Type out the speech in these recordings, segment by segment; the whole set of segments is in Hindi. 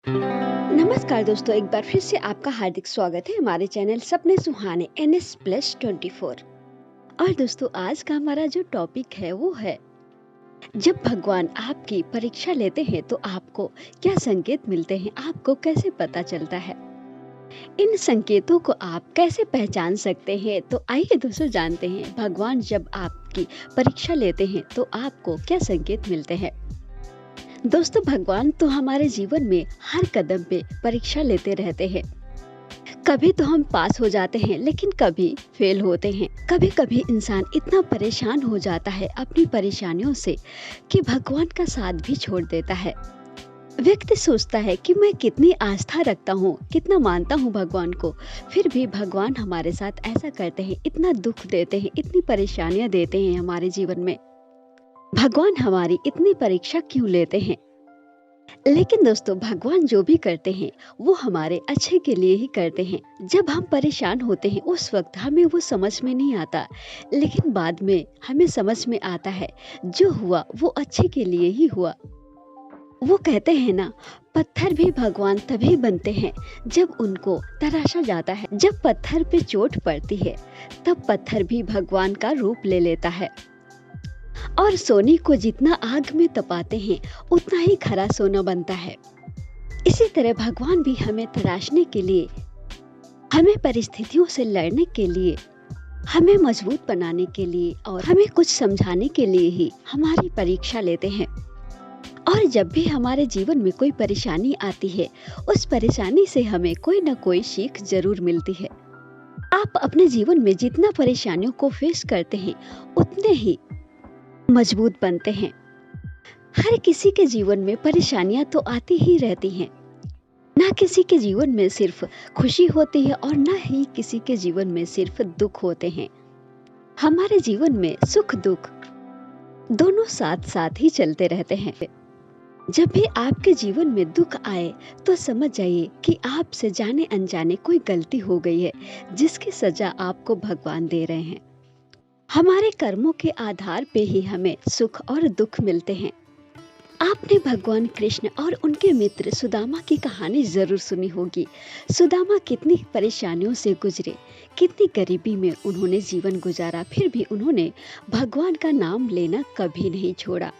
नमस्कार दोस्तों, एक बार फिर से आपका हार्दिक स्वागत है हमारे चैनल सपने सुहाने NS+24। और दोस्तों, आज का हमारा जो टॉपिक है वो है, जब भगवान आपकी परीक्षा लेते हैं तो आपको क्या संकेत मिलते हैं, आपको कैसे पता चलता है, इन संकेतों को आप कैसे पहचान सकते हैं। तो आइए दोस्तों, जानते हैं भगवान जब आपकी परीक्षा लेते हैं तो आपको क्या संकेत मिलते हैं। दोस्तों, भगवान तो हमारे जीवन में हर कदम पे परीक्षा लेते रहते हैं। कभी तो हम पास हो जाते हैं, लेकिन कभी फेल होते हैं। कभी कभी इंसान इतना परेशान हो जाता है अपनी परेशानियों से कि भगवान का साथ भी छोड़ देता है। व्यक्ति सोचता है कि मैं कितनी आस्था रखता हूँ, कितना मानता हूँ भगवान को, फिर भी भगवान हमारे साथ ऐसा करते हैं, इतना दुख देते हैं, इतनी परेशानियां देते हैं हमारे जीवन में। भगवान हमारी इतनी परीक्षा क्यों लेते हैं? लेकिन दोस्तों, भगवान जो भी करते हैं वो हमारे अच्छे के लिए ही करते हैं। जब हम परेशान होते हैं उस वक्त हमें वो समझ में नहीं आता, लेकिन बाद में हमें समझ में आता है जो हुआ वो अच्छे के लिए ही हुआ। वो कहते हैं ना, पत्थर भी भगवान तभी बनते हैं जब उनको तराशा जाता है। जब पत्थर पे चोट पड़ती है तब पत्थर भी भगवान का रूप ले लेता है। और सोने को जितना आग में तपाते हैं उतना ही खरा सोना बनता है। इसी तरह भगवान भी हमें तराशने के लिए, हमें परिस्थितियों से लड़ने के लिए, हमें मजबूत बनाने के लिए और हमें कुछ समझाने के लिए ही हमारी परीक्षा लेते हैं। और जब भी हमारे जीवन में कोई परेशानी आती है, उस परेशानी से हमें कोई ना कोई सीख जरूर मिलती है। आप अपने जीवन में जितना परेशानियों को फेस करते हैं उतने ही मजबूत बनते हैं। हर किसी के जीवन में परेशानियां तो आती ही रहती हैं। ना किसी के जीवन में सिर्फ खुशी होती है और ना ही किसी के जीवन में सिर्फ दुख होते हैं। हमारे जीवन में सुख दुख दोनों साथ साथ ही चलते रहते हैं। जब भी आपके जीवन में दुख आए तो समझ जाइए कि आपसे जाने अनजाने कोई गलती हो गई है, जिसकी सजा आपको भगवान दे रहे हैं। हमारे कर्मों के आधार पे ही हमें सुख और दुख मिलते हैं। आपने भगवान कृष्ण और उनके मित्र सुदामा की कहानी जरूर सुनी होगी। सुदामा कितनी परेशानियों से गुजरे, कितनी गरीबी में उन्होंने जीवन गुजारा, फिर भी उन्होंने भगवान का नाम लेना कभी नहीं छोड़ा।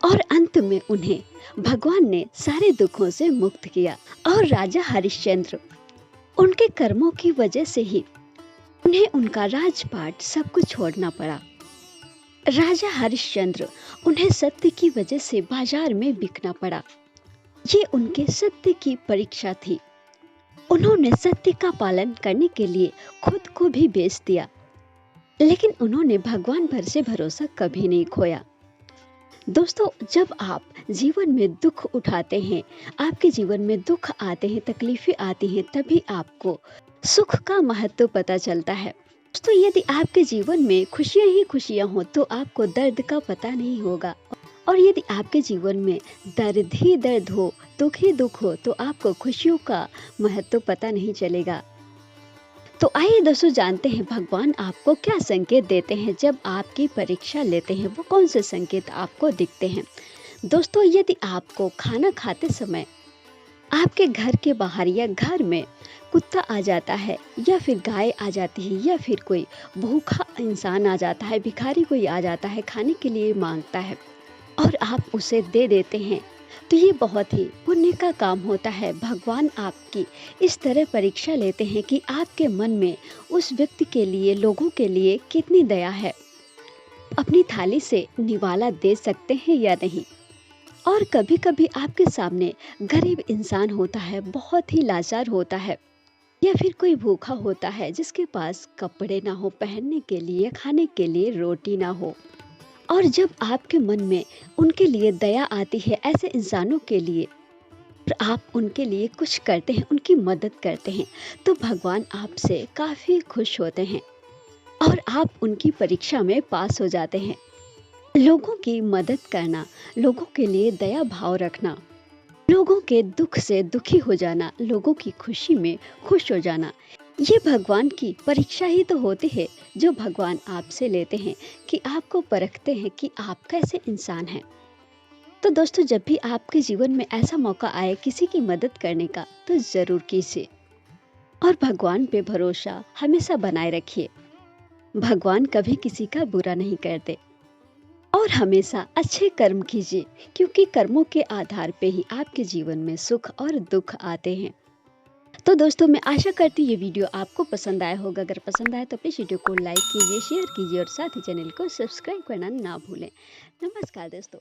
और अंत में उन्हें भगवान ने सारे दुखों से मुक्त किया। और राजा हरिश्चंद्र, उनके कर्मों की वजह से ही उन्हें उनका राजपाट सब कुछ छोड़ना पड़ा। राजा हरिश्चंद्र, उन्हें सत्य की वजह से बाजार में बिकना पड़ा। ये उनके सत्य की परीक्षा थी। उन्होंने सत्य का पालन करने के लिए खुद को भी बेच दिया, लेकिन उन्होंने भगवान पर से भरोसा कभी नहीं खोया। दोस्तों, जब आप जीवन में दुख उठाते हैं, आपके जीवन में दुख आते हैं, तकलीफें आती हैं, तभी आपको सुख का महत्व पता चलता है। दोस्तों, यदि आपके जीवन में खुशियां ही खुशियां हो तो आपको दर्द का पता नहीं होगा। और यदि आपके जीवन में दर्द ही दर्द हो, दुख ही दुख हो, तो आपको खुशियों का महत्व पता नहीं चलेगा। तो आइए दोस्तों, जानते हैं भगवान आपको क्या संकेत देते हैं जब आपकी परीक्षा लेते हैं। वो कौन से संकेत आपको दिखते हैं? दोस्तों, यदि आपको खाना खाते समय आपके घर के बाहर या घर में कुत्ता आ जाता है, या फिर गाय आ जाती है, या फिर कोई भूखा इंसान आ जाता है, भिखारी कोई आ जाता है, खाने के लिए मांगता है और आप उसे दे देते हैं, तो ये बहुत ही पुण्य का काम होता है। भगवान आपकी इस तरह परीक्षा लेते हैं कि आपके मन में उस व्यक्ति के लिए, लोगों के लिए कितनी दया है। अपनी थाली से निवाला दे सकते हैं या नहीं। और कभी कभी आपके सामने गरीब इंसान होता है, बहुत ही लाचार होता है, या फिर कोई भूखा होता है जिसके पास कपड़े ना हो पहनने के लिए, खाने के लिए रोटी ना हो। और जब आपके मन में उनके लिए दया आती है, ऐसे इंसानों के लिए, और आप उनके लिए कुछ करते हैं, उनकी मदद करते हैं, तो भगवान आपसे काफ़ी खुश होते हैं और आप उनकी परीक्षा में पास हो जाते हैं। लोगों की मदद करना, लोगों के लिए दया भाव रखना, लोगों के दुख से दुखी हो जाना, लोगों की खुशी में खुश हो जाना, ये भगवान की परीक्षा ही तो होती है, जो भगवान आपसे लेते हैं कि आपको परखते हैं कि आप कैसे इंसान हैं। तो दोस्तों, जब भी आपके जीवन में ऐसा मौका आए किसी की मदद करने का, तो ज़रूर कीजिए और भगवान पे भरोसा हमेशा बनाए रखिए। भगवान कभी किसी का बुरा नहीं करते और हमेशा अच्छे कर्म कीजिए, क्योंकि कर्मों के आधार पे ही आपके जीवन में सुख और दुख आते हैं। तो दोस्तों, मैं आशा करती हूँ ये वीडियो आपको पसंद आया होगा। अगर पसंद आया तो प्लीज़ वीडियो को लाइक कीजिए, शेयर कीजिए और साथ ही चैनल को सब्सक्राइब करना ना भूलें। नमस्कार दोस्तों।